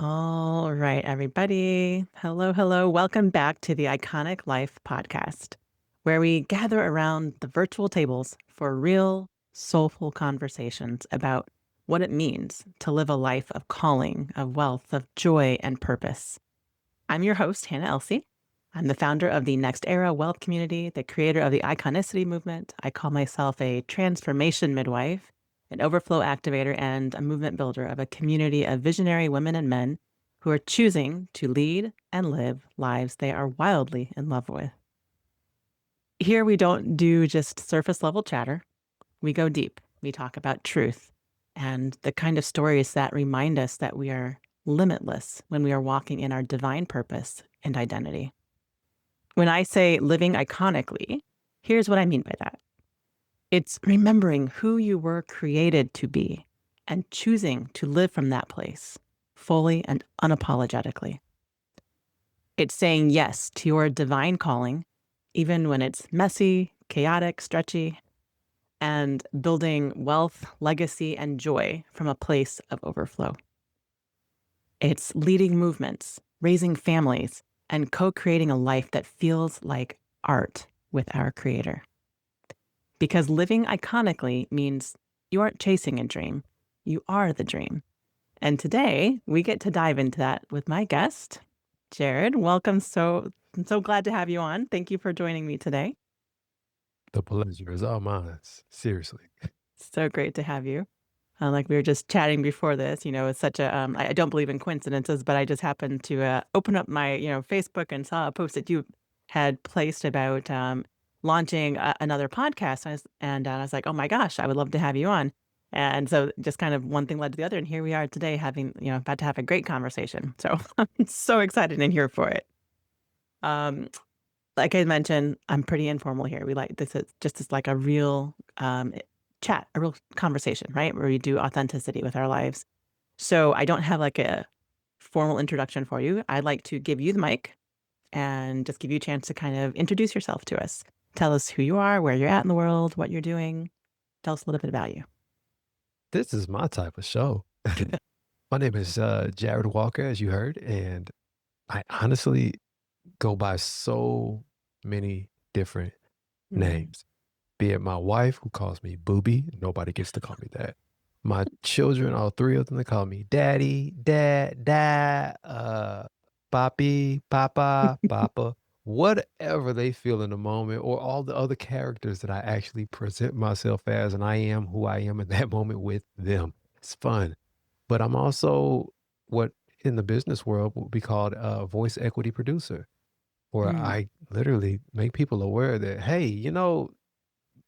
All right, everybody. Hello, hello. Welcome back to the Iconic Life podcast, where we gather around the virtual tables for real, soulful conversations about what it means to live a life of calling, of wealth, of joy, and purpose. I'm your host, Hannah Elsey. I'm the founder of the Next Era Wealth Community, the creator of the Iconicity Movement. I call myself a transformation midwife, an overflow activator, and a movement builder of a community of visionary women and men who are choosing to lead and live lives they are wildly in love with. Here, we don't do just surface level chatter. We go deep. We talk about truth and the kind of stories that remind us that we are limitless when we are walking in our divine purpose and identity. When I say living iconically, here's what I mean by that. It's remembering who you were created to be and choosing to live from that place fully and unapologetically. It's saying yes to your divine calling, even when it's messy, chaotic, stretchy, and building wealth, legacy, and joy from a place of overflow. It's leading movements, raising families, and co-creating a life that feels like art with our creator. Because living iconically means you aren't chasing a dream, you are the dream. And today we get to dive into that with my guest, Jarrad. Welcome. I'm so glad to have you on. Thank you for joining me today. The pleasure is all mine. Seriously. So great to have you. Like we were just chatting before this, it's such a, I don't believe in coincidences, but I just happened to open up my, Facebook and saw a post that you had placed about launching another podcast. And I was like, oh my gosh, I would love to have you on. And so just kind of one thing led to the other. And here we are today having, about to have a great conversation. So I'm so excited and here for it. Um, like I mentioned, I'm pretty informal here. We like this is just as like a real chat, a real conversation, right? Where we do authenticity with our lives. So I don't have like a formal introduction for you. I'd like to give you the mic and just give you a chance to kind of introduce yourself to us. Tell us who you are, where you're at in the world, what you're doing. Tell us a little bit about you. This is my type of show. My name is Jarrad Walker, as you heard, and I honestly go by so many different Mm. names. Be it my wife, who calls me Booby, nobody gets to call me that. My children, all three of them, they call me Daddy, Dad, Papi, Papa, whatever they feel in the moment, or all the other characters that I actually present myself as, and I am who I am in that moment with them. It's fun. But I'm also what in the business world would be called a voice equity producer, where Mm. I literally make people aware that, hey,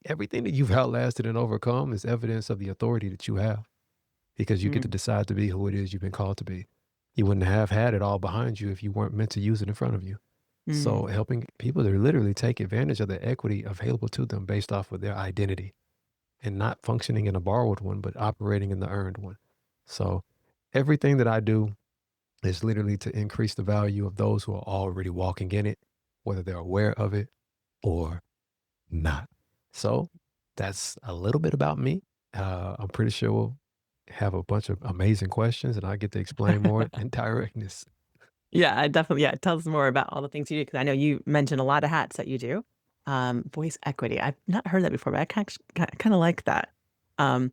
everything that you've outlasted and overcome is evidence of the authority that you have because you get to Mm. decide to be who it is you've been called to be. You wouldn't have had it all behind you if you weren't meant to use it in front of you. Mm. So helping people to literally take advantage of the equity available to them based off of their identity and not functioning in a borrowed one, but operating in the earned one. So everything that I do is literally to increase the value of those who are already walking in it, whether they're aware of it or not. So that's a little bit about me. I'm pretty sure we'll have a bunch of amazing questions and I get to explain more in directness. Yeah, I definitely, yeah. Tell us more about all the things you do because I know you mentioned a lot of hats that you do. Voice equity. I've not heard that before, but I kind of like that. Um,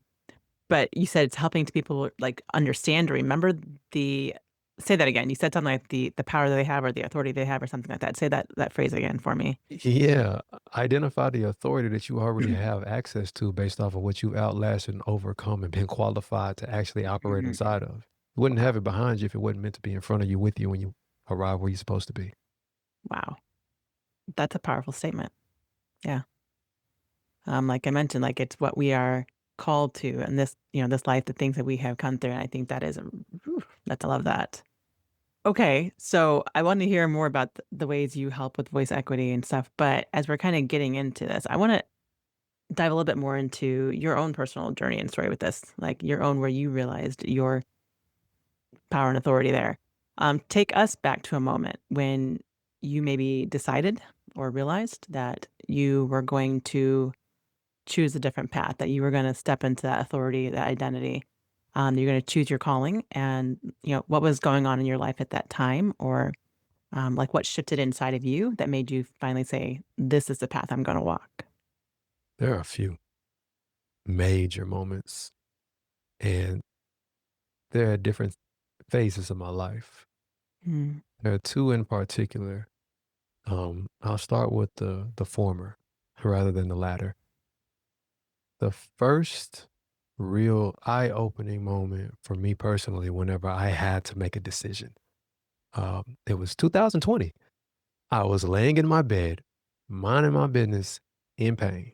But you said it's helping to people, like, understand or remember the say that again. You said something like the power that they have or the authority they have or something like that. Say that phrase again for me. Yeah, identify the authority that you already have access to based off of what you outlasted and overcome and been qualified to actually operate Mhm. inside of. You wouldn't Wow. have it behind you if it wasn't meant to be in front of you with you when you arrive where you're supposed to be. Wow. That's a powerful statement. Yeah. Like I mentioned, like, it's what we are called to in this, this life, the things that we have come through, and I think that is, that's I love that. Okay, so I want to hear more about the ways you help with voice equity and stuff, but as we're kinda getting into this, I wanna dive a little bit more into your own personal journey and story with this, like your own where you realized your power and authority there. Take us back to a moment when you maybe decided or realized that you were going to choose a different path, that you were going to step into that authority, that identity. You're going to choose your calling, and what was going on in your life at that time, or like what shifted inside of you that made you finally say, "This is the path I'm going to walk." There are a few major moments, and there are different phases of my life. Mm, There are two in particular. I'll start with the former rather than the latter. The first real eye-opening moment for me personally, whenever I had to make a decision, it was 2020. I was laying in my bed, minding my business, in pain, mm,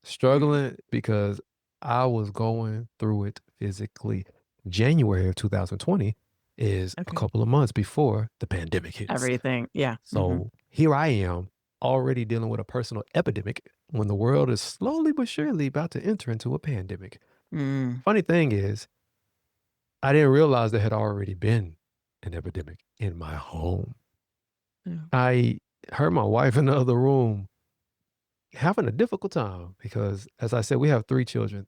struggling because I was going through it physically. January of 2020 is a okay. couple of months before the pandemic hits. Everything. Yeah. So here I am already dealing with a personal epidemic when the world is slowly but surely about to enter into a pandemic. Mm, Funny thing is, I didn't realize there had already been an epidemic in my home. yeah. I heard my wife in the other room having a difficult time because, as I said, we have 3 children.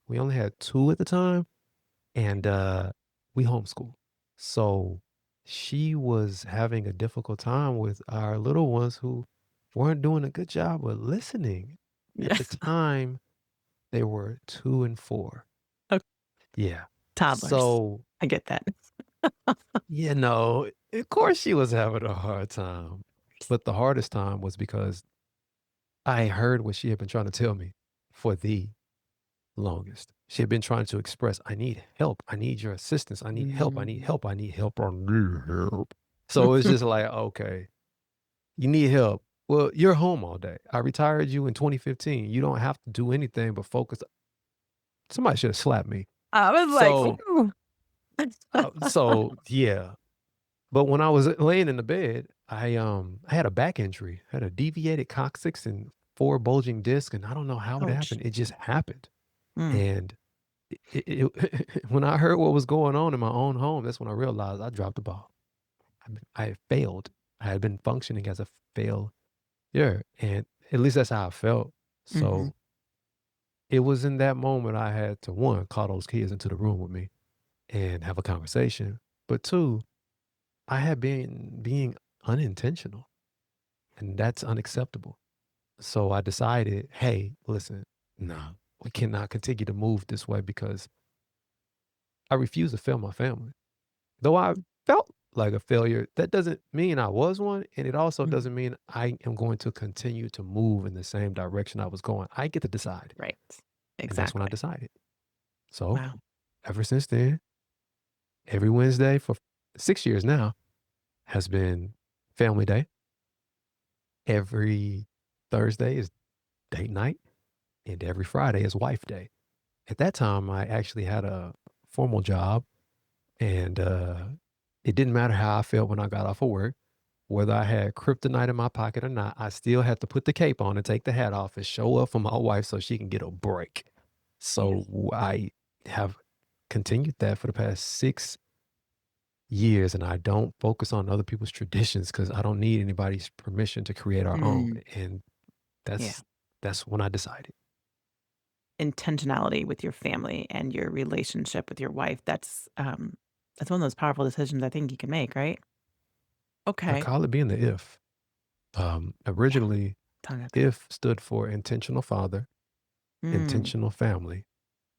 We only had 2 at the time, and, we homeschool. So, she was having a difficult time with our little ones who weren't doing a good job of listening. At Yeah. the time, they were 2 and 4. Okay. Yeah. Toddlers. So, I get that. of course she was having a hard time, but the hardest time was because I heard what she had been trying to tell me for the longest. She had been trying to express, "I need help. I need your assistance. I need help. I need Mm. help. I need help. I need help." So it's just like, okay, you need help. Well, you're home all day. I retired you in 2015. You don't have to do anything but focus. Somebody should have slapped me. I was like, So, "Ooh." yeah. But when I was laying in the bed, I had a back injury, had a deviated coccyx and 4 bulging discs, and I don't know how it Ouch. happened. It just happened. Mm, And when I heard what was going on in my own home, that's when I realized I dropped the ball. I had failed. I had been functioning as a failure, and at least that's how I felt. mhm. So it was in that moment I had to, 1, call those kids into the room with me and have a conversation, but 2, I had been being unintentional, and that's unacceptable. So I decided, "Hey, listen, nah, we cannot continue to move this way because I refuse to fail my family." Though I felt like a failure, that doesn't mean I was one, and it also Mm, doesn't mean I am going to continue to move in the same direction I was going. I get to decide, right. and that's when I Exactly. decided. So, Wow. ever since then, every Wednesday for 6 years now has been family day. Every Thursday is date night, and every Friday is wife day. At that time, I actually had a formal job, and, it didn't matter how I felt when I got off of work. Whether I had kryptonite in my pocket or not, I still had to put the cape on and take the hat off and show up for my wife so she can get a break. Yes. So I have continued that for the past 6 years, and I don't focus on other people's traditions because I don't need anybody's permission to create our own. Mm, And yeah. that's that's when I decided. Intentionality with your family and your relationship with your wife, that's one of those powerful decisions I think you can make, right? I Okay. call it being the if. Yeah. Originally, Tell me about that. if stood for intentional father, Mm. intentional family,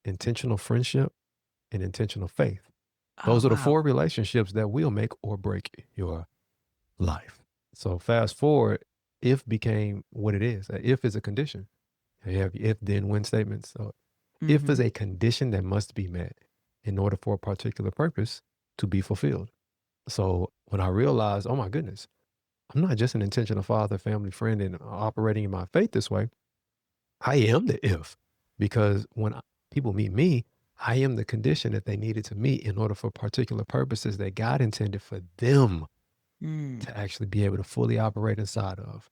intentional friendship, and intentional faith. Oh, Those are the wow. 4 relationships that will make or break your life. So fast forward, if became what it is. If is a condition. You have if then when statements. So if is Mhm. a condition that must be met in order for a particular purpose to be fulfilled. So when I realized, oh my goodness, I'm not just an intentional father, family, friend, and operating in my faith this way. I am the if because people meet me, I am the condition that they needed to meet in order for particular purposes that God intended for them Mm. to actually be able to fully operate inside of.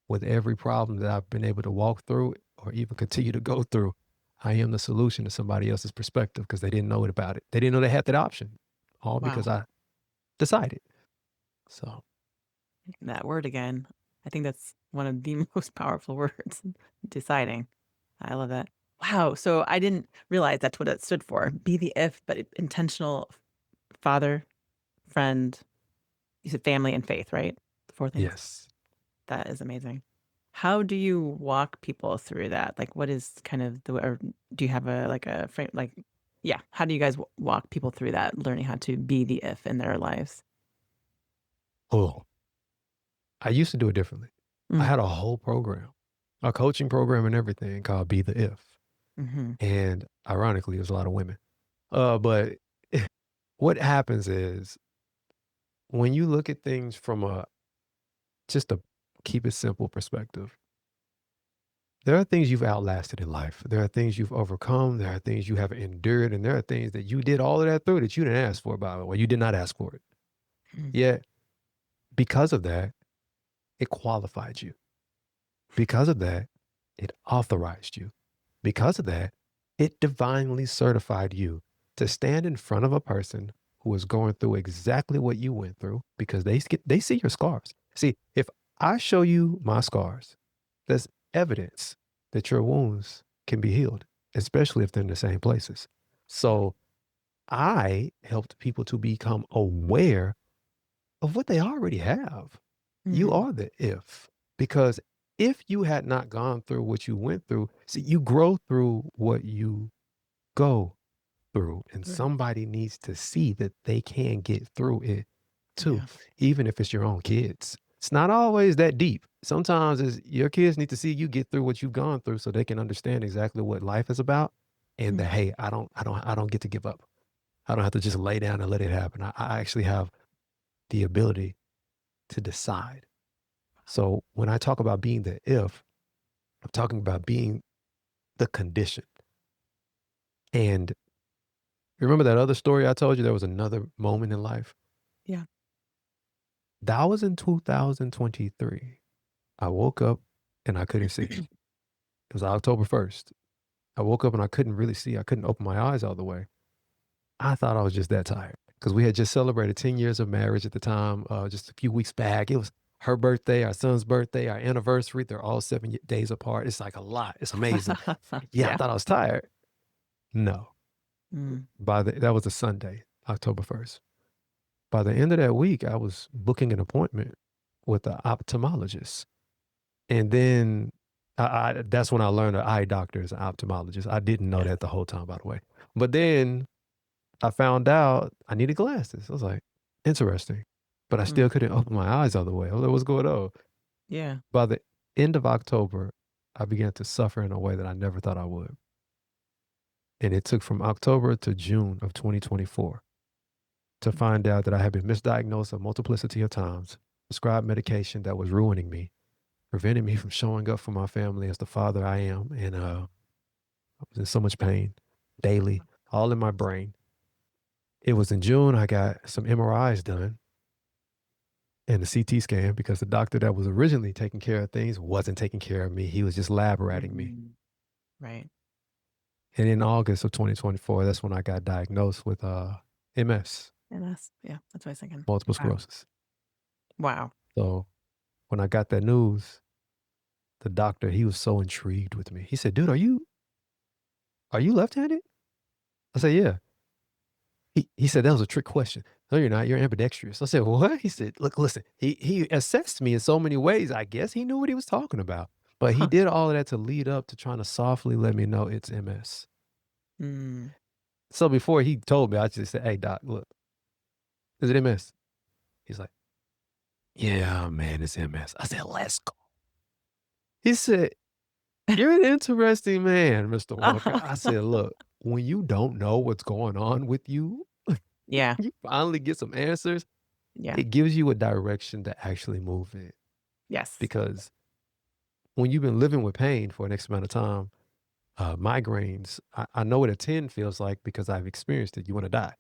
With every problem that I've been able to walk through or even continue to go through, I am the solution to somebody else's perspective because they didn't know it about it. They didn't know they had that option, all because Wow. I decided. So That word again. I think that's one of the most powerful words, deciding. I love that. Wow, so I didn't realize that's what it stood for. Be the if, but intentional father, friend, you said family and faith, right? The 4 things? Yes. That is amazing. How do you walk people through that? Like, what is kind of the or do you have a like a frame like yeah, how do you guys walk people through that, learning how to be the if in their lives? Oh, I used to do it differently. I Mm, had a whole program, a coaching program and everything called Be the If. mhm, And ironically, there's a lot of women. But what happens is when you look at things from a just a keep it simple perspective, there are things you've outlasted in life. There are things you've overcome. There are things you have endured. And there are things that you did all of that through that you didn't ask for, by the way. You did not ask for it. mm, Yet, because of that, it qualified you. Because of that, it authorized you. Because of that, it divinely certified you to stand in front of a person who is going through exactly what you went through because they see your scars. See, if I show you my scars, that's evidence that your wounds can be healed, especially if they're in the same places. So I helped people to become aware of what they already have. You mm, are the if. Because if you had not gone through what you went through, see, you grow through what you go through. And true. somebody needs to see that they can get through it too, Yeah, even if it's your own kids. It's not always that deep. Sometimes your kids need to see you get through what you've gone through so they can understand exactly what life is about. And that, mm, hey, I don't get to give up. I don't have to just lay down and let it happen. I actually have the ability to decide. So when I talk about being the if, I'm talking about being the condition. And remember that other story I told you? There was another moment in life. yeah. That was in 2023. I woke up and I couldn't see. It was October 1st. I woke up and I couldn't really see. I couldn't open my eyes all the way. I thought I was just that tired because we had just celebrated 10 years of marriage at the time, just a few weeks back. It was her birthday, our son's birthday, our anniversary. They're all 7 days apart. It's like a lot. It's amazing. Yeah, I Yeah. thought I was tired. No. Mm, That was a Sunday, October 1st. By the end of that week, I was booking an appointment with the ophthalmologist. And then that's when I learned an eye doctor is an ophthalmologist. I didn't know yes. that the whole time, by the way. But then I found out I needed glasses. I was like, interesting. But I Mm, still couldn't open my eyes all the way. I was like, what's going on? yeah. By the end of October, I began to suffer in a way that I never thought I would. And it took from October to June of 2024 to Mm, find out that I had been misdiagnosed a multiplicity of times, prescribed medication that was ruining me, preventing me from showing up for my family as the father I am. And I was in so much pain daily, all in my brain. It was in June, I got some MRIs done and a CT scan because the doctor that was originally taking care of things wasn't taking care of me. He was just lab ratting me. mm, right. And in August of 2024, that's when I got diagnosed with MS, And that's yeah, that's what I was thinking. multiple Wow. sclerosis. Wow. So when I got that news, the doctor, he was so intrigued with me. He said, dude, are you left-handed? I said, yeah. He said, that was a trick question. No, you're not. You're ambidextrous. I said, what? He said, look, listen, he assessed me in so many ways. I guess he knew what he was talking about. But he Huh. did all of that to lead up to trying to softly let me know it's MS. Mm, So before he told me, I just said, hey, doc, look, is it MS? He's like, yeah, man, it's MS. I said, let's go. He said, you're an interesting man, Mr. Walker. I said, look, when you don't know what's going on with you, yeah. you finally get some answers. Yeah. It gives you a direction to actually move in. Yes. Because when you've been living with pain for an X amount of time, migraines, I know what a 10 feels like because I've experienced it. You want to die.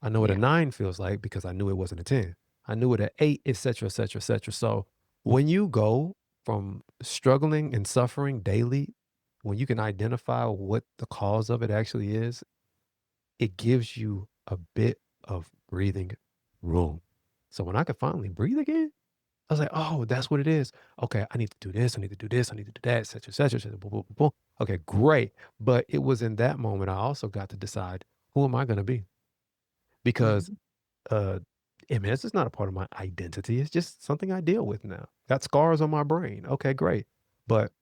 I know what a Yeah. 9 feels like because I knew it wasn't a 10. I knew what an 8, et cetera, et cetera, et cetera. So when you go from struggling and suffering daily, when you can identify what the cause of it actually is, it gives you a bit of breathing room. So when I could finally breathe again, I was like, "Oh, that's what it is. Okay, I need to do this, I need to do this, I need to do that, et cetera, et cetera, boom, boom, boom, boom." Okay, great. But it was in that moment I also got to decide, who am I gonna be? Because, Mhm. uh, MS is not a part of my identity, it's just something I deal with now. Got scars on my brain. Okay, great. But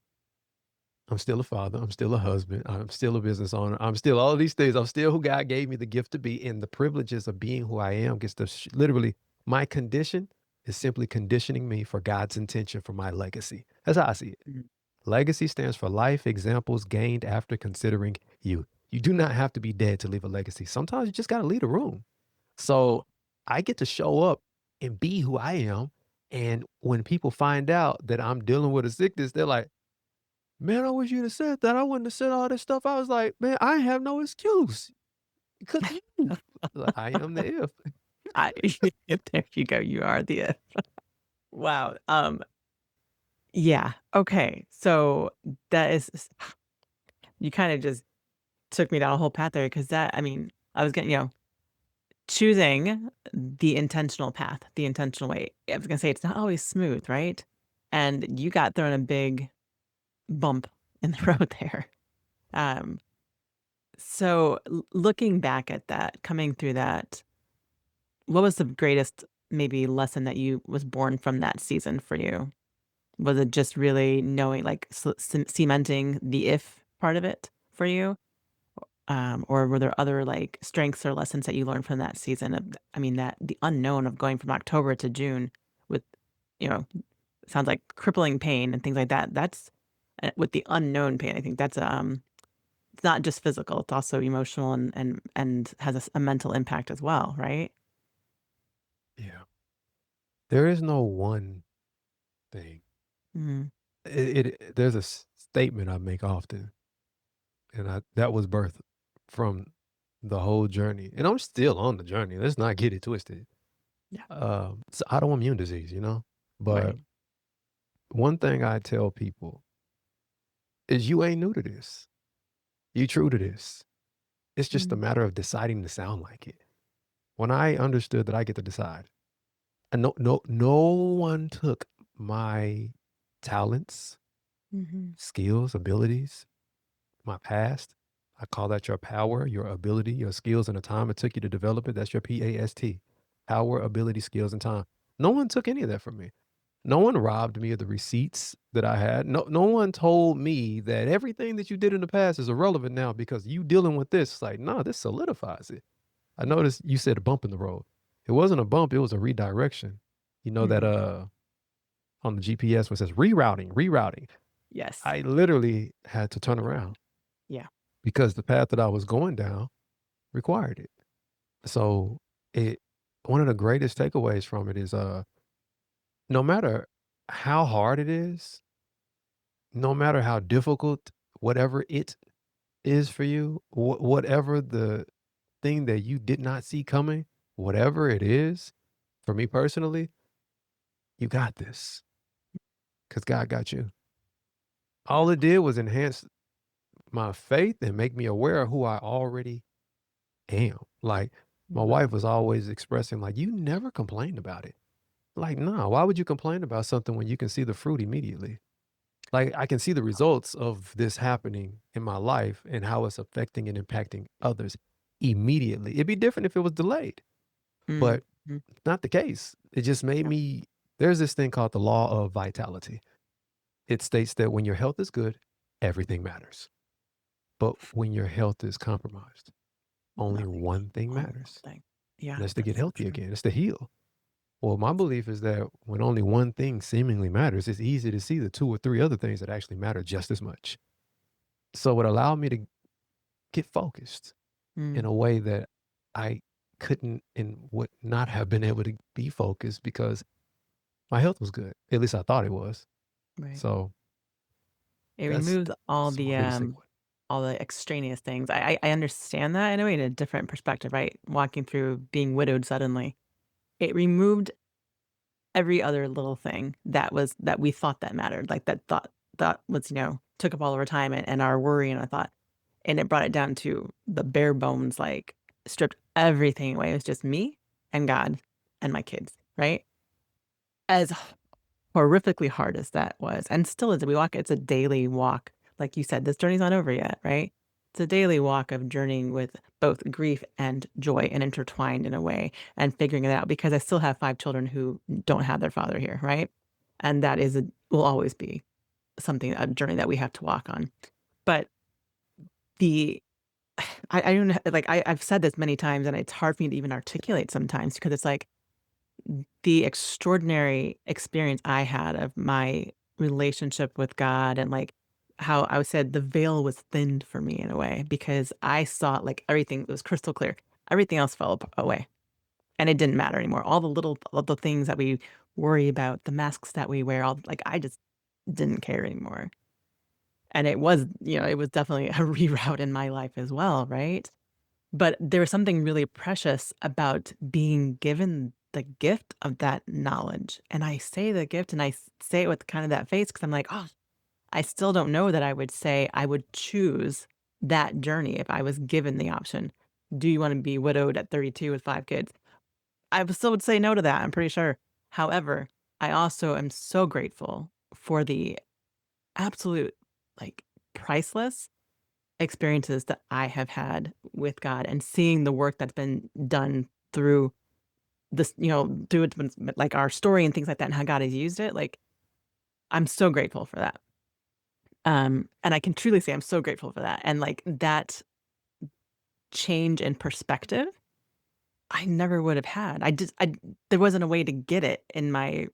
I'm still a father, I'm still a husband, I'm still a business owner, I'm still all of these things, I'm still who God gave me the gift to be, and the privileges of being who I am gets to literally my condition is simply conditioning me for God's intention for my legacy. That's how I see it. Mm. Legacy stands for life examples gained after considering you. You do not have to be dead to leave a legacy. Sometimes you just gotta leave the room. So I get to show up and be who I am. And when people find out that I'm dealing with a sickness, they're like, "Man, I wish you'd have said that. I wouldn't have said all this stuff." I was like, "Man, I have no excuse because you." Like, I am the if. I there you go, you are the wow, yeah, okay, so that is you kinda just took me down a whole path there because that I mean, I was getting choosing the intentional path, the intentional way. I was gonna say it's not always smooth, right? And you got thrown a big bump in the road there. Um, so looking back at that, coming through that, what was the greatest maybe lesson that you was born from that season for you? Was it just really knowing, like cementing the if part of it for you? Or were there other like strengths or lessons that you learned from that season of, I mean, that the unknown of going from October to June with, you know, sounds like crippling pain and things like that. That's with the unknown pain. I think that's it's not just physical, it's also emotional and has a mental impact as well, right? Yeah. There is no one thing. Mm, There's a statement I make often, and that was birthed from the whole journey, and I'm still on the journey. Let's not get it twisted. yeah, It's autoimmune disease, you know. But right. one thing I tell people is, you ain't new to this. You true to this. It's just a Mm, matter of deciding to sound like it. When I understood that I get to decide, and no one took my talents, mhm, skills, abilities, my past. I call that your power, your ability, your skills, and the time it took you to develop it. That's your PAST. Power, ability, skills, and time. No one took any of that from me. No one robbed me of the receipts that I had. No one told me that everything that you did in the past is irrelevant now because you dealing with this. It's like, no, this solidifies it. I noticed you said a bump in the road. It wasn't a bump, it was a redirection. You know that mhm. on the GPS where it says rerouting, rerouting. Yes. I literally had to turn around Yeah. because the path that I was going down required it. So it one of the greatest takeaways from it is no matter how hard it is, no matter how difficult whatever it is for you, whatever the thing that you did not see coming, whatever it is, for me personally, you got this because God got you. Yeah. All it did was enhance my faith and make me aware of who I already am. Like, my wife Right. was always expressing, like, you never complained about it. Like, nah, why would you complain about something when you can see the fruit immediately? Like, I can see the results of this happening in my life and how it's affecting and impacting others immediately. It'd be different if it was delayed, Mm, but mm, not the case. It just made yeah, me there's this thing called the law of vitality. It states that when your health is good, everything matters. But when your health is compromised, only nothing. one thing Only one matters, thing. and Yeah, that's to get that's so healthy true. again. It's to heal. Well, my belief is that when only one thing seemingly matters, it's easy to see the two or three other things that actually matter just as much. So it allowed me to get focused in Mm, a way that I couldn't and would not have been able to be focused because my health was good. At least I thought it was. right. So It that's removes that's my biggest takeaway. all the extraneous things. I understand that in a way, in a different perspective, right? Walking through being widowed suddenly. It removed every other little thing that we thought that mattered, like, that thought was, took up all of our time and our worry and our thought, and it brought it down to the bare bones, like, stripped everything away. It was just me and God and my kids, right? As horrifically hard as that was, and still is, we walk it's a daily walk. Like you said, this journey's not over yet, right? It's a daily walk of journeying with both grief and joy and intertwined in a way and figuring it out because I still have 5 children who don't have their father here, right? And that is a will always be something a journey that we have to walk on. But the I don't know, like, I've said this many times, and it's hard for me to even articulate sometimes because it's like the extraordinary experience I had of my relationship with God and, like, how I said the veil was thinned for me in a way because I saw, like, everything was crystal clear. Everything else fell away, and it didn't matter anymore. All the things that we worry about, the masks that we wear, all like, I just didn't care anymore. And it was, it was definitely a reroute in my life as well, right? But there was something really precious about being given the gift of that knowledge, and I say the gift, and say it with kind of that face because 'cause I'm like, "Oh, I still don't know that I would say I would choose that journey if I was given the option. Do you wanna be widowed at 32 with 5 kids?" I would still would say no to that, I'm pretty sure. However, I also am so grateful for the absolute, like, priceless experiences that I have had with God and seeing the work that's been done through this, through it, like our story and things like that and how God has used it, like, I'm so grateful for that. And I can truly say I'm so grateful for that. And like that change in perspective, I never would have had. There wasn't a way to get it in I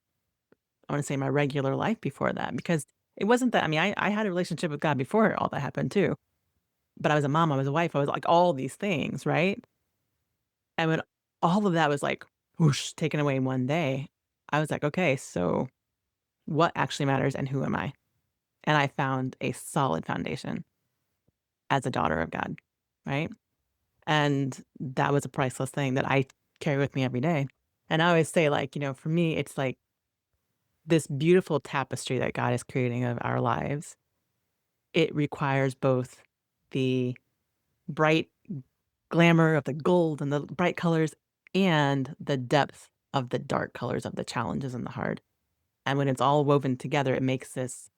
want to say my regular life before that because it wasn't that. I mean, I had a relationship with God before all that happened too, but I was a mom, I was a wife, I was like all these things, right? And when all of that was like, whoosh, taken away in one day, I was like, "Okay, so what actually matters and who am I?" And I found a solid foundation as a daughter of God, right? And that was a priceless thing that I carry with me every day. And I always say, like, for me, it's like this beautiful tapestry that God is creating of our lives. It requires both the bright glamour of the gold and the bright colors and the depth of the dark colors of the challenges and the hard. And when it's all woven together, it makes this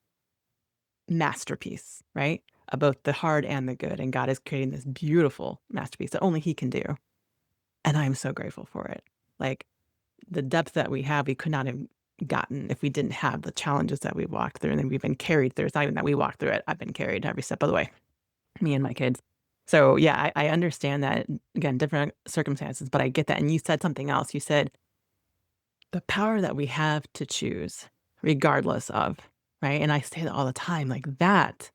masterpiece, right? Of both the hard and the good. And God is creating this beautiful masterpiece that only He can do. And I'm so grateful for it. Like the depth that we have, we could not have gotten if we didn't have the challenges that we walked through and then we've been carried through. It's not even that we walked through it. I've been carried every step of the way, me and my kids. So yeah, I understand that again, different circumstances, but I get that. And you said something else. You said the power that we have to choose regardless of, right? And I say that all the time, like that,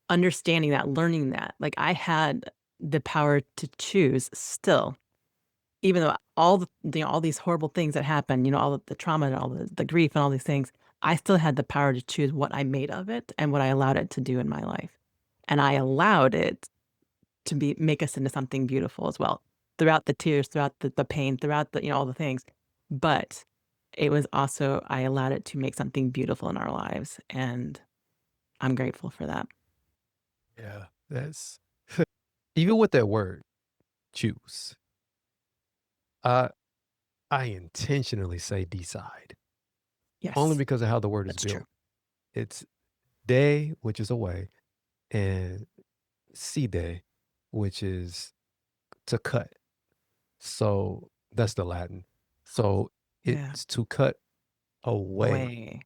understanding that, learning that, like I had the power to choose still, even though all all these horrible things that happened, all the trauma and all the grief and all these things, I still had the power to choose what I made of it and what I allowed it to do in my life. And I allowed it to make us into something beautiful as well, throughout the tears, throughout the pain, throughout all the things. But it was also I allowed it to make something beautiful in our lives, and I'm grateful for that. Yeah, that's even with that word, choose. Uh, I intentionally say decide, only Yes, because of how the word is that's true. built. It's day, which is away, and si day, which is to cut. So that's the Latin. So Yeah. it's to cut away Away.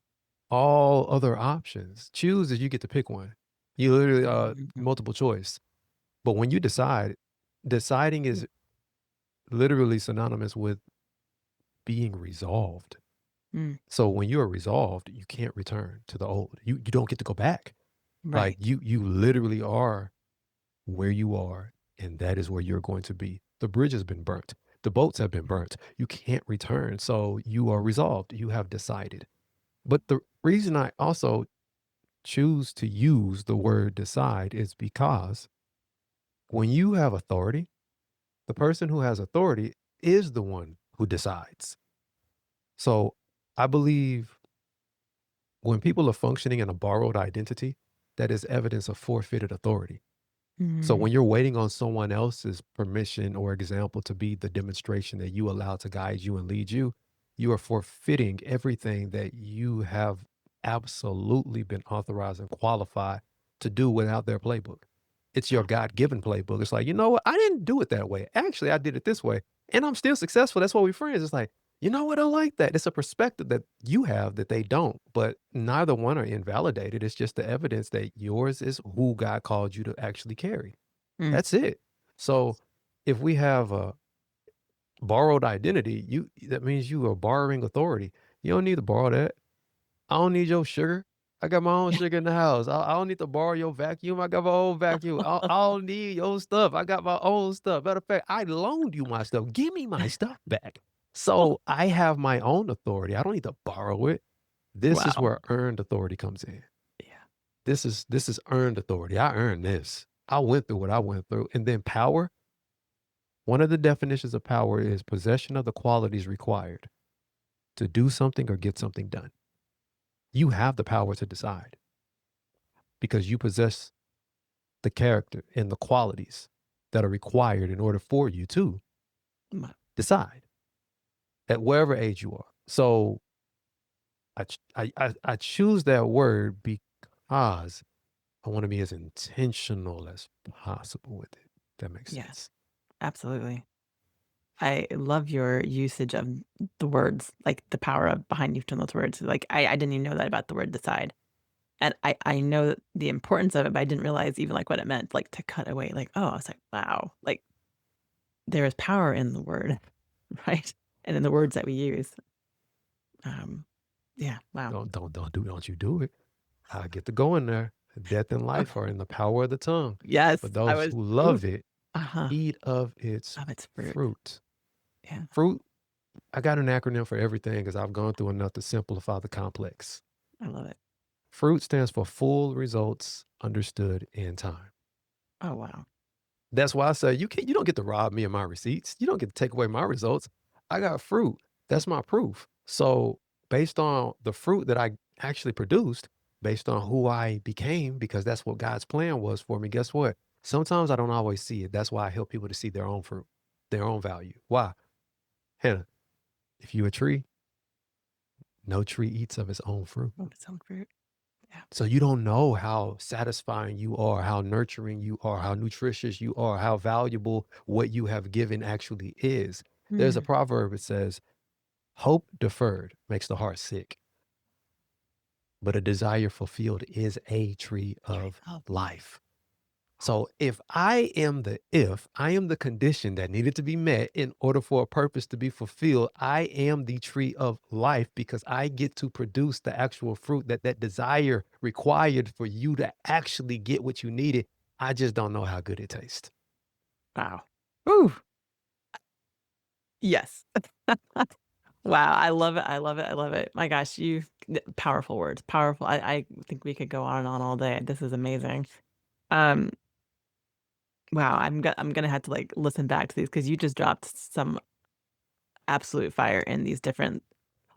all other options. Choose is you get to pick one. You literally Mhm. multiple choice. But when you decide, deciding Mm, is literally synonymous with being resolved. mm, So when you are resolved, you can't return to the old. You don't get to go back. Like right. you literally are where you are, and that is where you're going to be. The bridge has been burnt. The boats have been burnt. You can't return. So you are resolved. You have decided. But the reason I also choose to use the word decide is because when you have authority, the person who has authority is the one who decides. So I believe when people are functioning in a borrowed identity, that is evidence of forfeited authority. So Mm, when you're waiting on someone else's permission or example to be the demonstration that you allow to guide you and lead you, you are forfeiting everything that you have absolutely been authorized and qualified to do without their playbook. It's your God-given playbook. It's like, you know what? I didn't do it that way. Actually, I did it this way, and I'm still successful. That's why we're friends. It's like, you know what? I like that. It's a perspective that you have that they don't, but neither one are invalidated. It's just the evidence that yours is who God called you to actually carry. Mm, That's it. So if we have a borrowed identity, that means you are borrowing authority. You don't need to borrow that. I don't need your sugar. I got my own sugar in the house. I don't need to borrow your vacuum. I got my own vacuum. I don't need your stuff. I got my own stuff. Matter of fact, I loaned you my stuff. Give me my stuff back. So I have my own authority. I don't need to borrow it. This is wow. where earned authority comes in. Yeah. This is earned authority. I earned this. I went through what I went through. And then power. One of the definitions of power is possession of the qualities required to do something or get something done. You have the power to decide because you possess the character and the qualities that are required in order for you to Wow. decide at wherever age you are. So I choose that word because I want to be as intentional as possible with it. That makes Yes, sense. absolutely. I love your usage of the words, like the power of behind each of those words. Like I didn't even know that about the word decide. And I know the importance of it, but I didn't realize even like what it meant, like to cut away. Like, oh, I was like, wow, like there is power in the word, right? And in the words that we use. Um, yeah, wow. Don't you do it. I get to go in there. Death and life are in the power of the tongue. Yes, But I those was who ooh, love it uh-huh. eat of its Of its fruit. fruit. Yeah, Fruit, I got an acronym for everything because I've gone through enough to simplify the complex. I love it. Fruit stands for full results understood in time. Oh, wow. That's why I say you don't get to rob me of my receipts. You don't get to take away my results. I got fruit. That's my proof. So based on the fruit that I actually produced, based on who I became, because that's what God's plan was for me. Guess what? Sometimes I don't always see it. That's why I help people to see their own fruit, their own value. Why? Hannah, if you a tree, no tree eats of its own fruit. Oh, its own fruit. Yeah. So you don't know how satisfying you are, how nurturing you are, how nutritious you are, how valuable what you have given actually is. There's a Mm, proverb that says, hope deferred makes the heart sick, but a desire fulfilled is a tree tree of of life. life. So if I am the condition that needed to be met in order for a purpose to be fulfilled, I am the tree of life because I get to produce the actual fruit that that desire required for you to actually get what you needed. I just don't know how good it tastes. Wow. Ooh, yes. Wow, I love it, I love it, I love it. My gosh, you powerful words, powerful. I think we could go on and on all day. This is amazing. Um, wow, I'm gonna have to, like, listen back to these because you just dropped some absolute fire in these different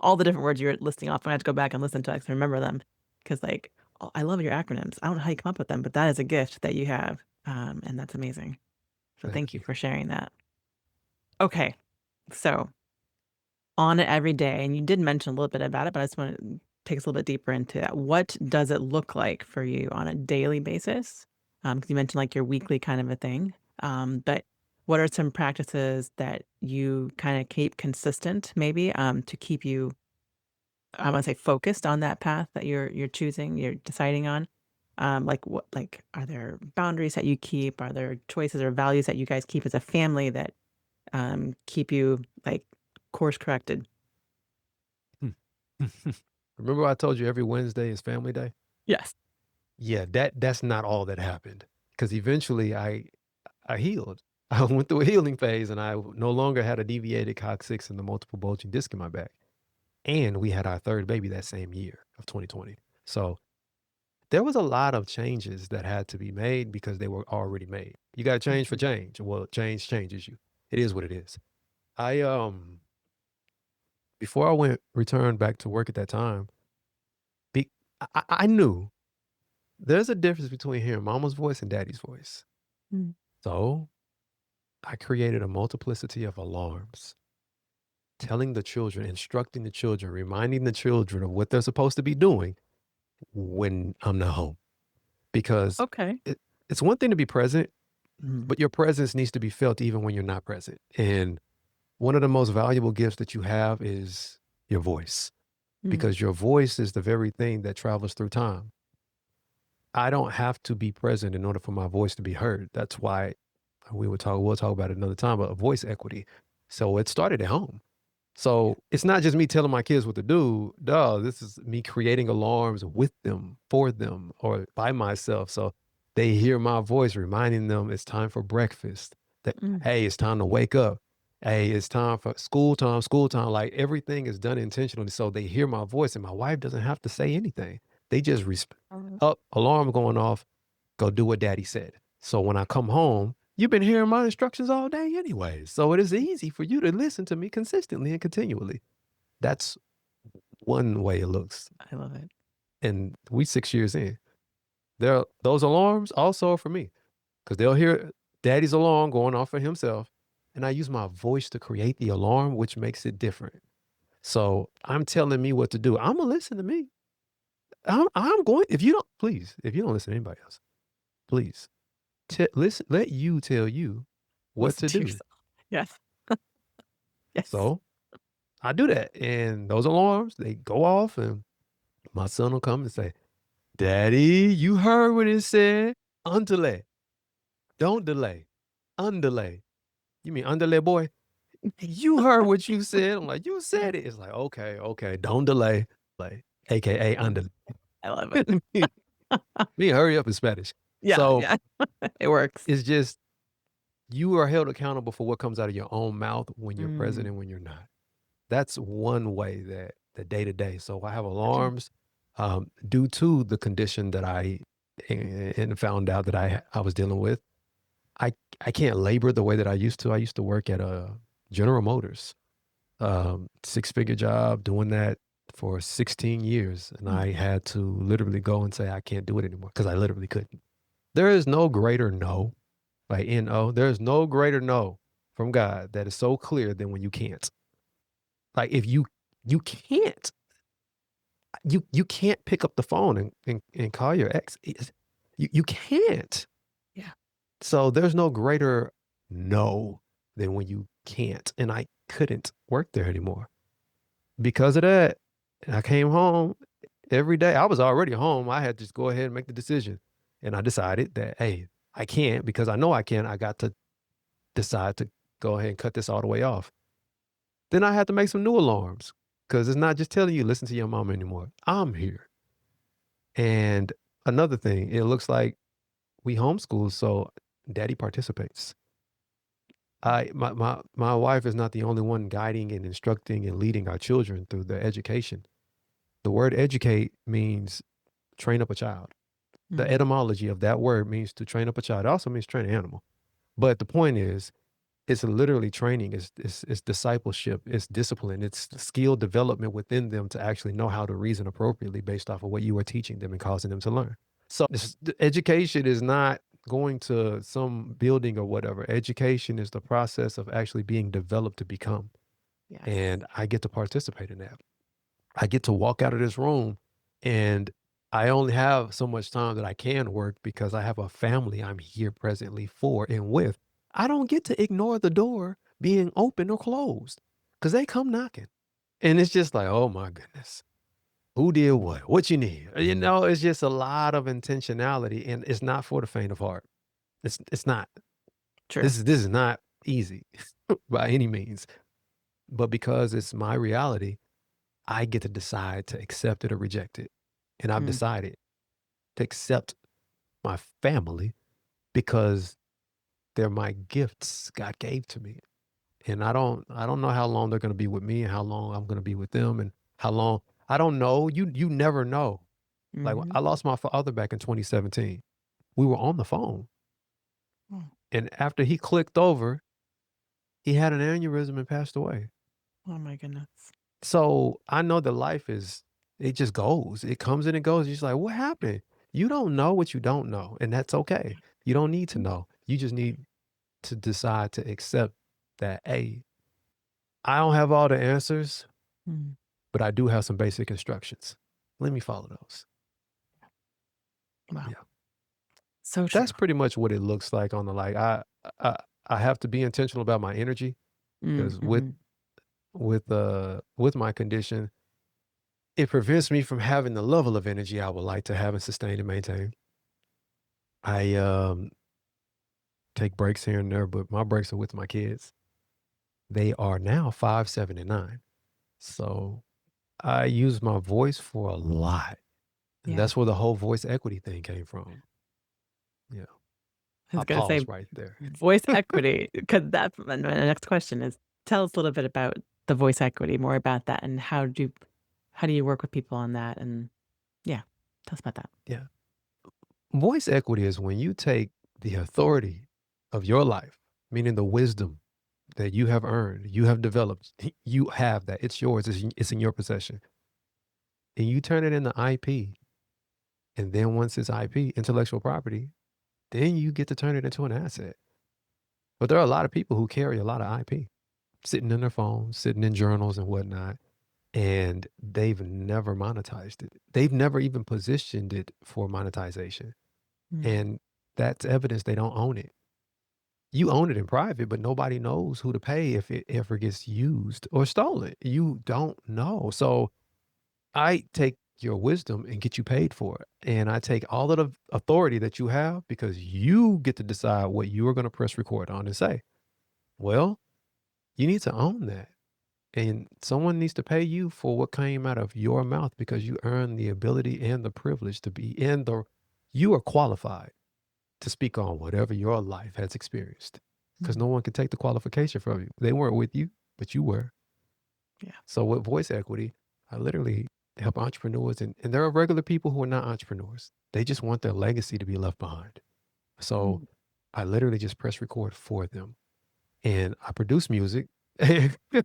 all the different words you're listing off. I'm gonna have to go back and listen to it to remember them because, like, oh, I love your acronyms. I don't know how you come up with them, but that is a gift that you have, and that's amazing. So thank Thank you you. for sharing that. Okay, so on it every day, and you did mention a little bit about it, but I just wanna take us a little bit deeper into that. What does it look like for you on a daily basis? Because you mentioned, like, your weekly kind of a thing, but what are some practices that you kinda keep consistent maybe, to keep you, I wanna say, focused on that path that you're choosing, you're deciding on? Like, what like, are there boundaries that you keep? Are there choices or values that you guys keep as a family that, keep you, like, course corrected? Remember I told you every Wednesday is family day? Yes. Yeah, that's not all that happened. Because eventually I healed. I went through a healing phase and I no longer had a deviated coccyx and the multiple bulging disc in my back. And we had our third baby that same year of 2020. So there was a lot of changes that had to be made because they were already made. You got to change for Mhm. change. Well, change changes you. It is what it is. I before I went returned back to work at that time, be, I knew there's a difference between hearing mama's voice and daddy's voice. Mm. So I created a multiplicity of alarms telling the children, instructing the children, reminding the children of what they're supposed to be doing when I'm not home. Because Okay. it, it's one thing to be present, Mm, but your presence needs to be felt even when you're not present. And one of the most valuable gifts that you have is your voice, mm, because your voice is the very thing that travels through time. I don't have to be present in order for my voice to be heard. That's why we'll talk about it another time, but voice equity. So it started at home. yeah. So it's not just me telling my kids what to do. Duh, this is me creating alarms with them, for them, or by myself. So they hear my voice reminding them it's time for breakfast. That, Mm, hey, it's time to wake up. Hey, it's time for school time, school time. Like everything is done intentionally. So they hear my voice, and my wife doesn't have to say anything. They just up, alarm going off, go do what daddy said. So when I come home, you've been hearing my instructions all day anyway. So it is easy for you to listen to me consistently and continually. That's one way it looks. I love it. And we 6 years in. There, those alarms also are for me, because they'll hear daddy's alarm going off for himself. And I use my voice to create the alarm, which makes it different. So I'm telling me what to do. I'm gonna listen to me. I'm going. If you don't, please, if you don't listen to anybody else, please listen. Let you tell you what Listen to to do. yourself. Yes. Yes. So I do that, and those alarms they go off, and my son will come and say, "Daddy, you heard what it said. Underlay, don't delay, underlay. You mean underlay, boy? You heard what you said." I'm like, "You said it." It's like, okay, okay, don't delay, like, AKA underlay. I love it. Me, hurry up in Spanish. Yeah, So yeah. It works. it's just you are held accountable for what comes out of your own mouth when you're present Mm, and when you're not. That's one way that the day to day. So I have gotcha. alarms due to the condition that and found out that I was dealing with. I I can't labor the way that I used to. I used to work at a General Motors, 6-figure job, doing that for 16 years, and Mm, I had to literally go and say I can't do it anymore because I literally couldn't. There is no greater no, like no. There is no greater no from God that is so clear than when you can't. Like if you can't, you can't pick up the phone and call your ex. You can't. yeah. So there's no greater no than when you can't. And I couldn't work there anymore because of that. I came home every day. I was already home. I had to just go ahead and make the decision. And I decided that, hey, I can't because I know I can. I got to decide to go ahead and cut this all the way off. Then I had to make some new alarms because it's not just telling you, listen to your mom anymore. I'm here. And another thing, it looks like we homeschool, so daddy participates. My wife is not the only one guiding and instructing and leading our children through their education. The word educate means train up a child. The Mm, etymology of that word means to train up a child. It also means train an animal. But the point is, it's literally training, it's discipleship, it's discipline, it's skill development within them to actually know how to reason appropriately based off of what you are teaching them and causing them to learn. So the education is not going to some building or whatever. Education is the process of actually being developed to become. yes. And I get to participate in that. I get to walk out of this room and I only have so much time that I can work because I have a family I'm here presently for and with. I don't get to ignore the door being open or closed because they come knocking. And it's just like, oh my goodness, who did what? What you need? It's just a lot of intentionality and it's not for the faint of heart. It's not. True. This is not easy by any means. But because it's my reality, I get to decide to accept it or reject it. And I've Mm, decided to accept my family because they're my gifts God gave to me. And I don't know how long they're going to be with me and how long I'm going to be with them and how long I don't know. You never know. Like mhm. I lost my father back in 2017. We were on the phone Oh, and after he clicked over, he had an aneurysm and passed away. oh my goodness. So I know that life is, it just goes. It comes and it goes. You're just like, what happened? You don't know what you don't know. And that's okay. You don't need to Mm, know. You just need to decide to accept that, hey, I don't have all the answers, Mm, but I do have some basic instructions. Let me follow those. wow. Yeah. So true. That's pretty much what it looks like on the like. I I have to be intentional about my energy Mm, because mhm. with my condition, it prevents me from having the level of energy I would like to have and sustain and maintain. I take breaks here and there, but my breaks are with my kids. They are now 5, 7, and 9. So I use my voice for a lot. And Yeah. that's where the whole voice equity thing came from. Yeah. I was I gonna say pause right there. voice equity, 'cause that's my next question is, tell us a little bit about the voice equity, more about that, and how do you work with people on that? And yeah, tell us about that. Yeah. Voice equity is when you take the authority of your life, meaning the wisdom that you have earned, you have developed, you have that. It's yours. It's in your possession. And you turn it into IP. And then once it's IP, intellectual property, then you get to turn it into an asset. But there are a lot of people who carry a lot of IP sitting in their phones, sitting in journals and whatnot, and they've never monetized it. They've never even positioned it for monetization. Mm, And that's evidence they don't own it. You own it in private, but nobody knows who to pay if it ever gets used or stolen. You don't know. So I take your wisdom and get you paid for it. And I take all of the authority that you have because you get to decide what you are going to press record on and say. Well, you need to own that. And someone needs to pay you for what came out of your mouth because you earned the ability and the privilege to be in the, you are qualified to speak on whatever your life has experienced because mm, no one can take the qualification from you. They weren't with you, but you were. yeah. So with voice equity, I literally help entrepreneurs and there are regular people who are not entrepreneurs. They just want their legacy to be left behind. So Mm, I literally just press record for them and I produce music.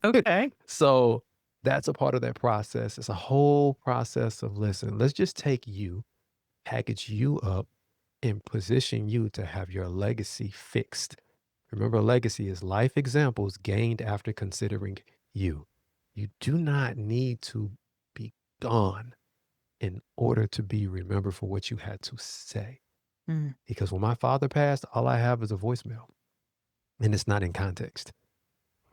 okay. So that's a part of that process. It's a whole process of listen, let's just take you, package you up, and position you to have your legacy fixed. Remember, legacy is life examples gained after considering you. You do not need to be gone in order to be remembered for what you had to say. Mm, Because when my father passed, all I have is a voicemail and it's not in context.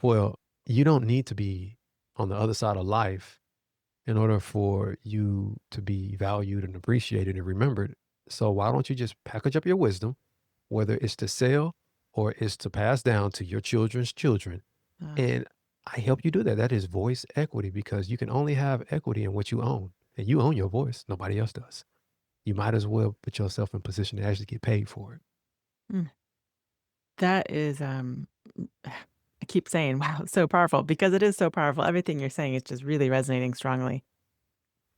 Well, you don't need to be on the other side of life in order for you to be valued and appreciated and remembered. So why don't you just package up your wisdom, whether it's to sell or it's to pass down to your children's children? uh, And I help you do that. That is voice equity because you can only have equity in what you own. And you own your voice. Nobody else does. You might as well put yourself in position to actually get paid for it. mm. That is, I keep saying, wow, it's so powerful because it is so powerful. Everything you're saying is just really resonating strongly.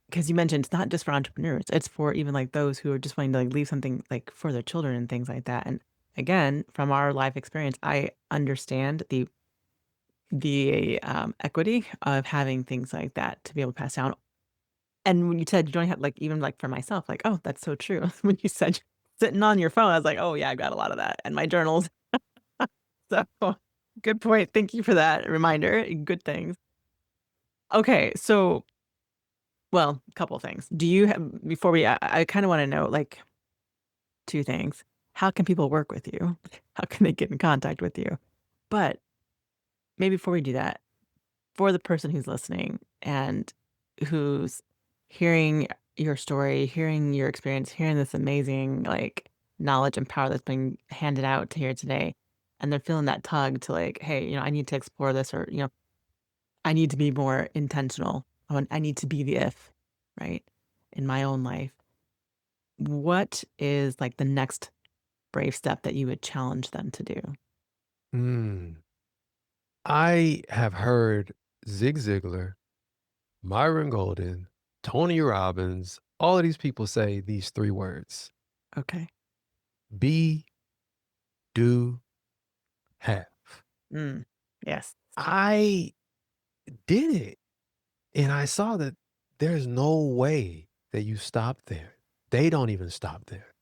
Because you mentioned it's not just for entrepreneurs, it's for even, like, those who are just wanting to, like, leave something, like, for their children and things like that, and again, from our life experience, I understand the equity of having things like that to be able to pass down, and when you said you don't have like, even, like, for myself, like, "Oh, that's so true." When you said sitting on your phone, I was like, "Oh, yeah, I've got a lot of that," and my journals, so good point, thank you for that reminder, good things. Okay, so well, a couple things. Do you have before we I kinda wanna know, like, 2 things. How can people work with you? How can they get in contact with you? But maybe before we do that, for the person who's listening and who's hearing your story, hearing your experience, hearing this amazing, like, knowledge and power that's been handed out to here today, and they're feeling that tug to, like, "Hey, I need to explore this," or, "I need to be more intentional. I need to be the if," right, in my own life. What is, like, the next brave step that you would challenge them to do? Mm. I have heard Zig Ziglar, Myron Golden, Tony Robbins, all of these people say these three words: Okay. be, do, have. Mm. Yes. I did it and I saw that there's no way that you stop there. They don't even stop there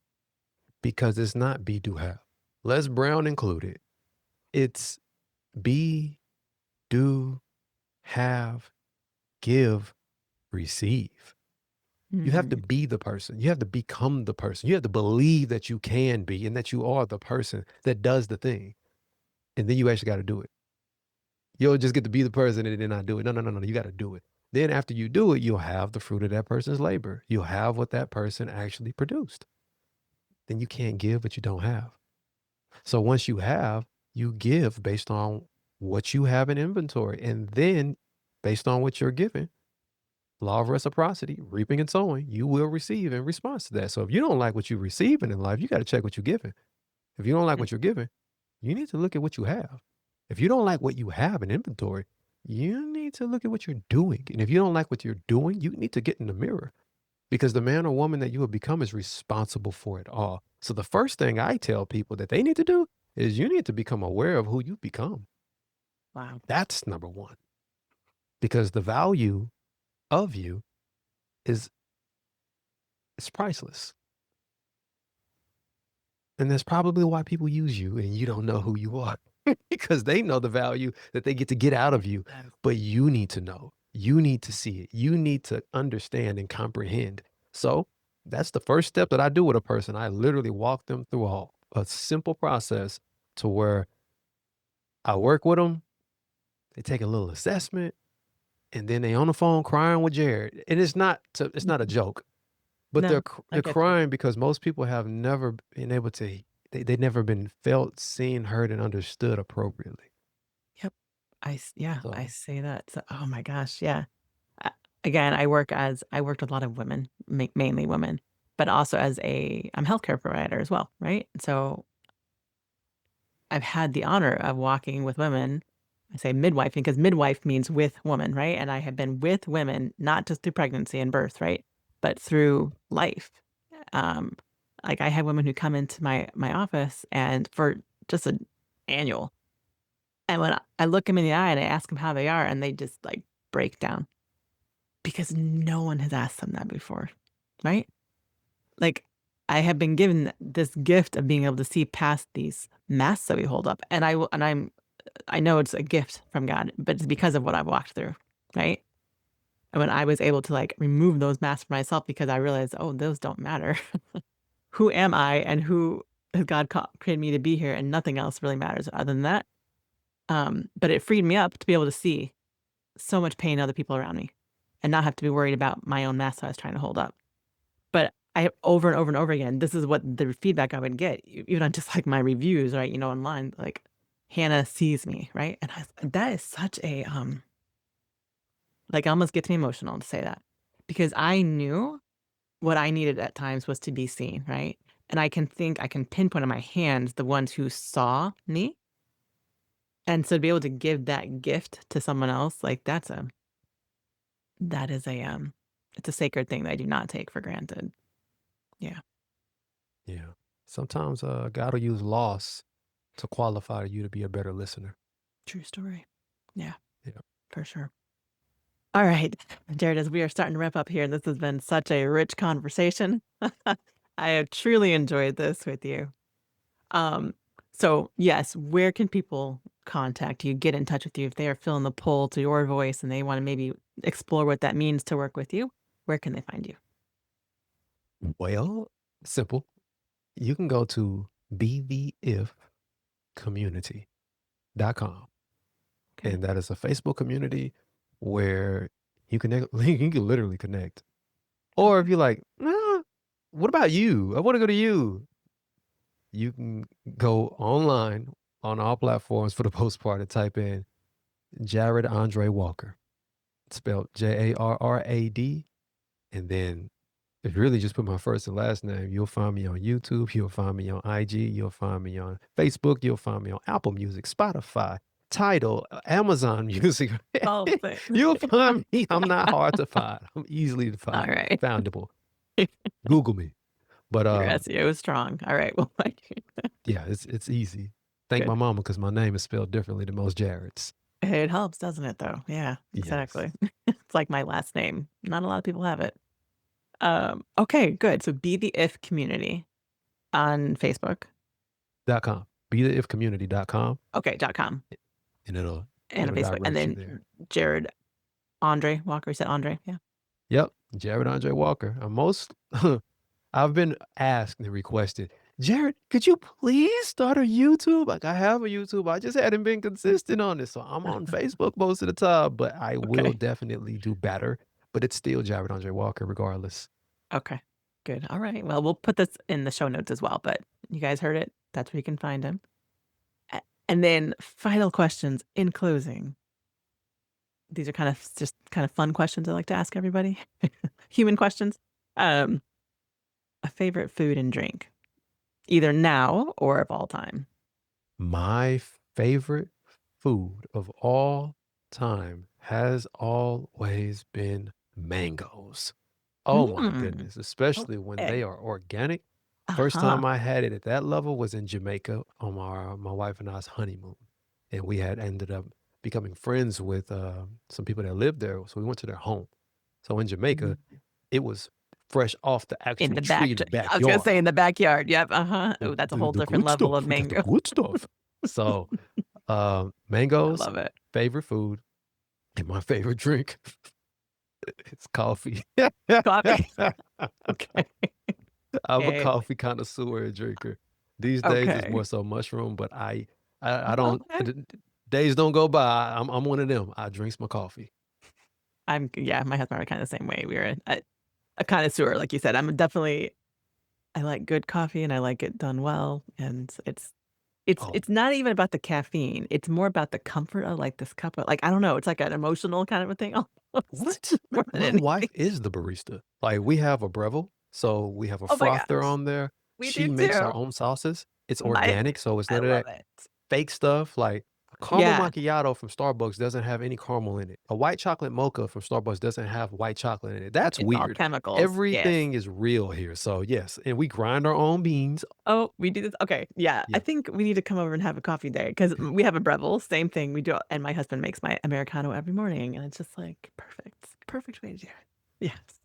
because it's not be, do, have. Les Brown included. It's be, do. have, give, receive. You have to Mm, be the person. You have to become the person. You have to believe that you can be and that you are the person that does the thing. And then you actually got to do it. You don't just get to be the person and then not do it. No, no, no, no. You got to do it. Then after you do it, you'll have the fruit of that person's labor. You'll have what that person actually produced. Then you can't give what you don't have. So once you have, you give based on what you have in inventory. And then based on what you're giving, law of reciprocity, reaping and sowing, you will receive in response to that. So if you don't like what you're receiving in life, you got to check what you're giving. If you don't like mm, what you're giving, you need to look at what you have. If you don't like what you have in inventory, you need to look at what you're doing. And if you don't like what you're doing, you need to get in the mirror because the man or woman that you have become is responsible for it all. So the first thing I tell people that they need to do is you need to become aware of who you become. wow. That's number one, because the value of you is it's priceless. And that's probably why people use you and you don't know who you are because they know the value that they get to get out of you. Yes. But you need to know, you need to see it, you need to understand and comprehend. So that's the first step that I do with a person. I literally walk them through a simple process to where I work with them, they take a little assessment, and then they on the phone crying with Jared. And it's not a joke. But No, I they're get you. crying because most people have never been able to they never been felt, seen, heard, and understood appropriately. Yep. Yeah, I So, say that. So, oh my gosh, yeah. Uh, Again, I worked with a lot of women, mainly women, but also as I'm healthcare provider as well, right? So I've had the honor of walking with women. I say midwife because midwife means with woman, right? And I have been with women, not just through pregnancy and birth, right? But through life. Um, like I have women who come into my office and for just an annual. And when I look them in the eye and I ask them how they are, and they just like break down because no one has asked them that before, right? Like, I have been given this gift of being able to see past these masks that we hold up, and I know it's a gift from God, but it's because of what I've walked through, right? And when I was able to, like, remove those masks for myself because I realized, "Oh, those don't matter. Who am I and who has God created me to be here, and nothing else really matters other than that." But it freed me up to be able to see so much pain in other people around me and not have to be worried about my own mask I was trying to hold up. But I over and over and over again, this is what the feedback I would get, even on just, like, my reviews, right, online, like, "Hannah sees me," right? And that is such a, like, it almost gets me emotional to say that because I knew what I needed at times was to be seen, right? And I can pinpoint on my hands the ones who saw me, and so to be able to give that gift to someone else, like, that is it's a sacred thing that I do not take for granted. Yeah, yeah. Sometimes God will use loss to qualify you to be a better listener. true story. Yeah, Yeah. for sure. All right, Jared, as we are starting to wrap up here, this has been such a rich conversation. I have truly enjoyed this with you. Um, so yes, where can people contact you, get in touch with you if they are feeling the pull to your voice and they want to maybe explore what that means to work with you? Where can they find you? Well, simple. You can go to btheifcommunity.com. Okay. And that is a Facebook community where you connect, you can literally connect. Or if Okay. you're like, nah, what about you? I want to go to you. You can go online on all platforms for the most part and type in Jarrad Andre Walker. It's spelled Jarrad. And then if you really just put my first and last name, you'll find me on YouTube. You'll find me on IG. You'll find me on Facebook. You'll find me on Apple Music, Spotify, Tidal, Amazon Music. All the things. You'll find me. I'm not hard to find. I'm easily to All find, right. foundable. Google me. But Your SEO is strong. All right. Well, yeah, it's easy. Thank my good. mama because my name is spelled differently than most Jareds. It helps, doesn't it, though? Yeah, Yes. exactly. It's like my last name. Not a lot of people have it. Okay, good. So be the if community on Facebook. .com. BeTheIfCommunity.com. Okay, .com. And it'll And a It'll Facebook, and direct you then there. Jared Andre Walker. You said Andre, yeah. Yep, Jarrad Andre Walker. I've been asked and requested, Jarrad, could you please start a YouTube? Like I have a YouTube. I just hadn't been consistent on it. So I'm on Facebook most of the time, but I will Okay. definitely do better. But it's still Jarrad Andre Walker regardless. Okay. Good. All right. Well, we'll put this in the show notes as well, but you guys heard it. That's where you can find him. And then final questions in closing. These are kind of just kind of fun questions I like to ask everybody. Human questions. Um, a favorite food and drink, either now or of all time. My favorite food of all time has always been mangoes. Oh my Mm. goodness, especially when they Okay. are organic. First Uh-huh. time I had it at that level was in Jamaica on my wife and I's honeymoon, and we had ended up becoming friends with some people that lived there. So we went to their home. So in Jamaica, Mhm. it was fresh off the In actual the tree back. in the I was gonna backyard. say in the backyard. Yep. Uh-huh. The, Oh, that's a the whole the different good level of stuff. We got the mango. good stuff. So I mangoes, love it. favorite food, and my favorite drink, it's coffee. Coffee. Okay. I'm a Okay. coffee connoisseur and drinker. These days it's Okay. more so mushroom, but I don't Okay. days don't go by. I'm one of them. I drinks my coffee. Yeah, my husband and I are kinda the same way. We're a connoisseur, like you said. I like good coffee and I like it done well, and Oh, it's not even about the caffeine, it's more about the comfort of, like, this cup of like, I don't know, it's like an emotional kind of a thing almost what? more than My wife anything. is the barista. Like we have a Breville, so we have a Oh my frother gosh, on there. we She do makes our too. own sauces. It's My organic, so it's I none of love that it. fake stuff. Like a caramel Yeah, macchiato from Starbucks doesn't have any caramel in it. A white chocolate mocha from Starbucks doesn't have white chocolate in it. That's it's all weird. chemicals, yes. Everything is real here. So yes, and we grind our own beans. Oh, we do this? Okay, yeah, I Yeah. think we need to come over and have a coffee day because we have a Breville, same thing, we do and my husband makes my Americano every morning, and it's just, like, perfect, perfect way to do it. Yes,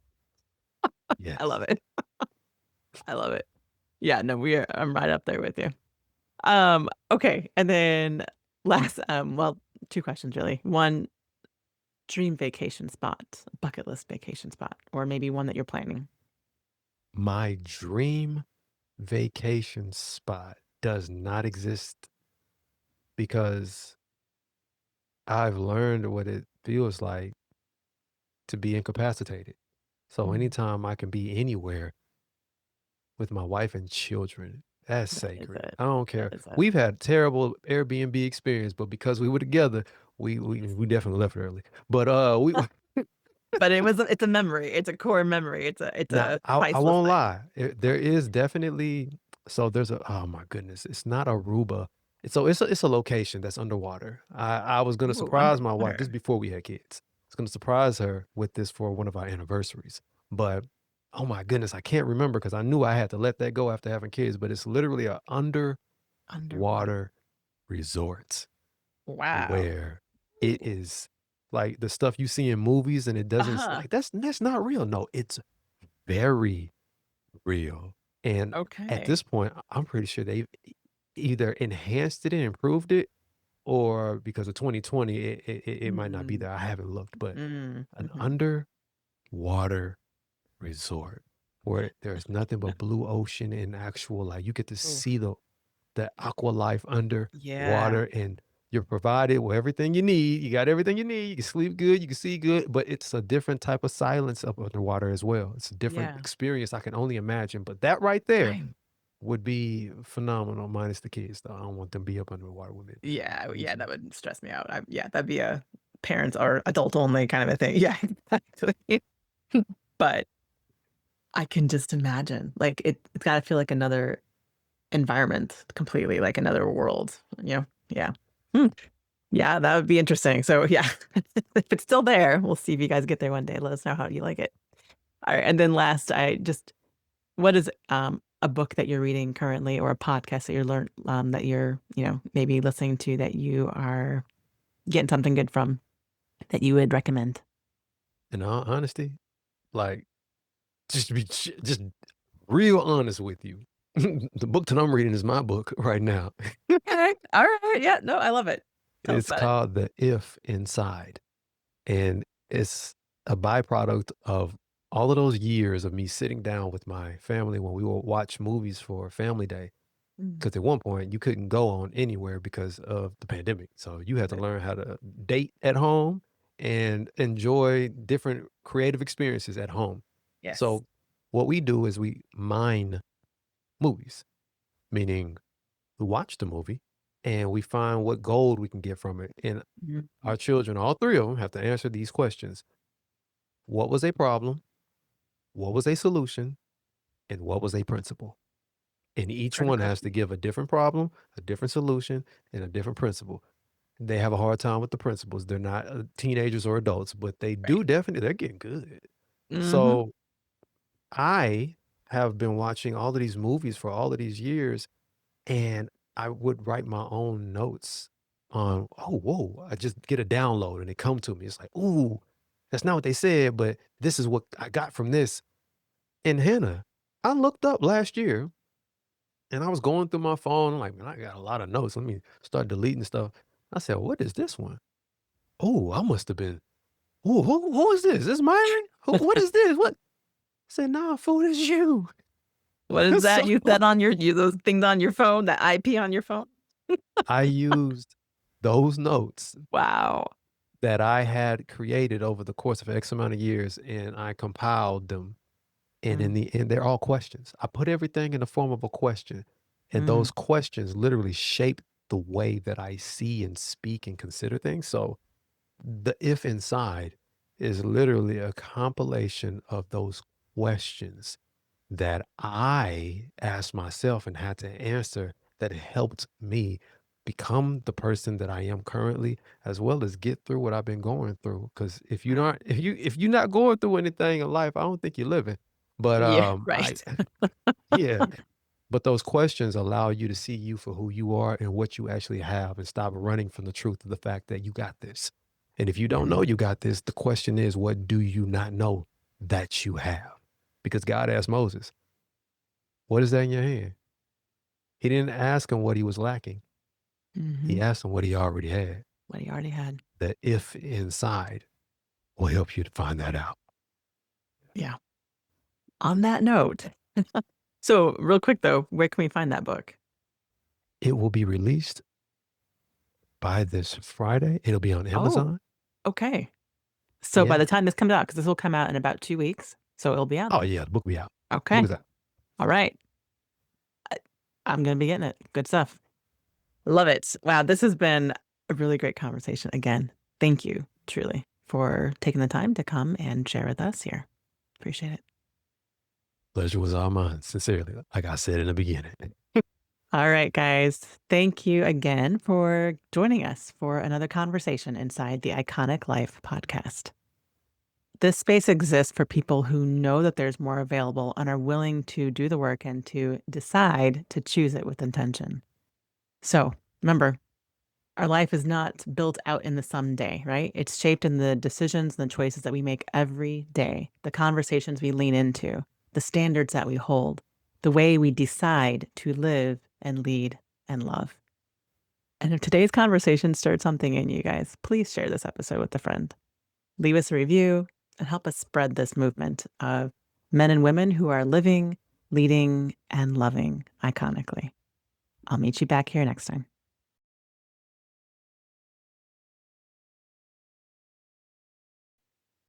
I love Yes. it, I love it. Yeah, no, I'm right up there with you. Okay, and then last, well, 2 questions really. 1, dream vacation spot, bucket list vacation spot, or maybe one that you're planning. My dream vacation spot does not exist because I've learned what it feels like to be incapacitated. So Mm, anytime I can be anywhere with my wife and children, that's that is sacred. it. I don't That care. is it. We've had terrible Airbnb experience, but because we were together, we definitely left early. But we But it's a memory, it's a core memory, it's now a I priceless won't thing. lie. There is definitely there's a oh my goodness, it's not Aruba. It's a location that's underwater. I was gonna Ooh, surprise my wife this underwater. before we had kids. I was gonna surprise her with this for one of our anniversaries. But oh my goodness, I can't remember because I knew I had to let that go after having kids. But it's literally a Underwater. underwater resort Wow. where it Ooh. is like the stuff you see in movies and it doesn't Uh-huh. like that's not real. No, it's very real. And at Okay. this point, I'm pretty sure they've either enhanced it and improved it, or because of 2020, it might not be Mm, there. I haven't looked, but an mhm. underwater resort where there's nothing but blue ocean and actual like you get to Ooh, see the aqua life under yeah, water and you're provided with everything you need. You got everything you need. You can sleep good, you can see good, but it's a different type of silence up underwater as well. It's a different yeah. experience I can only imagine. But that right there Right. would be phenomenal, minus the kids, though. I don't want them to be up underwater with me. Yeah, yeah, Mhm. that would stress me out. Yeah, that'd be a parents or adult only kind of a thing. Yeah, exactly. But I can just imagine, like, it's gotta feel like another environment completely, like another world, you know? Yeah. Hmm. Yeah, that would be interesting. So, yeah, if it's still there, we'll see if you guys get there one day. Let us know how you like it. Alright, and then last, what is, a book that you're reading currently or a podcast that that you're, maybe listening to that you are getting something good from that you would recommend? In all honesty, like, just to be just real honest with you, the book that I'm reading is my book right now. Okay. Alright. Yeah. No, I love it. Tell us It's about it. called The If Inside, and it's a byproduct of all of those years of me sitting down with my family when we would watch movies for family day. Mm, Because at one point, you couldn't go on anywhere because of the pandemic, so you had to right. learn how to date at home and enjoy different creative experiences at home. Yes. So, what we do is we mine movies, meaning we watch the movie and we find what gold we can get from it, and Mhm. our children, all 3 of them, have to answer these questions. What was a problem? What was a solution? And what was a principle? And each Great one has to question. give a different problem, a different solution, and a different principle. They have a hard time with the principles. They're not, teenagers or adults, but they Right. do definitely they're getting good. Mhm. So, I have been watching all of these movies for all of these years, and I would write my own notes on, "Oh, whoa," I just get a download and it come to me. It's like, "Ooh, that's not what they said, but this is what I got from this." And Hannah, I looked up last year and I was going through my phone. I'm like, "Man, I got a lot of notes. Let me start deleting stuff." I said, "What is this one? Oh, I must have been, oh, who is this? This Myron? What is this? What?" I said, "Nah, fool, it's you." What is that So you said on those things on your phone, that IP on your phone? I used those notes Wow. that I had created over the course of X amount of years, and I compiled them. And in Mm, the end, they're all questions. I put everything in the form of a question, and mm, those questions literally shape the way that I see and speak and consider things. So the if inside is literally a compilation of those questions that I asked myself and had to answer that helped me become the person that I am currently, as well as get through what I've been going through. Because wow. if you're not going through anything in life, I don't think you're living. But Yeah, I right. yeah, but those questions allow you to see you for who you are and what you actually have, and stop running from the truth of the fact that you got this. And if you don't know Mhm. you got this, the question is, what do you not know that you have? Because God asked Moses, "What is that in your hand?" He didn't ask him what he was lacking. He Mhm. asked him what he already had. What he already had. The if inside will help you to find that out. Yeah. On that note, so real quick though, where can we find that book? It will be released by this Friday. It'll be on Oh, Amazon. okay. So by Yeah. the time this comes out, because this will come out in about 2 weeks, so it'll be out Oh then. yeah, the book will be out. Book Okay. is out. All right. I I'm gonna be getting it. Good stuff. Love it. Wow, this has been a really great conversation again. Thank you, truly, for taking the time to come and share with us here. Appreciate it. Pleasure was all mine, sincerely, like I said in the beginning. All right, guys. Thank you again for joining us for another conversation inside the Iconic Life podcast. This space exists for people who know that there's more available and are willing to do the work and to decide to choose it with intention. So remember, our life is not built out in the someday, right? It's shaped in the decisions and the choices that we make every day, the conversations we lean into, the standards that we hold, the way we decide to live and lead and love. And if today's conversation stirred something in you guys, please share this episode with a friend. Leave us a review and help us spread this movement of men and women who are living, leading, and loving iconically. I'll meet you back here next time.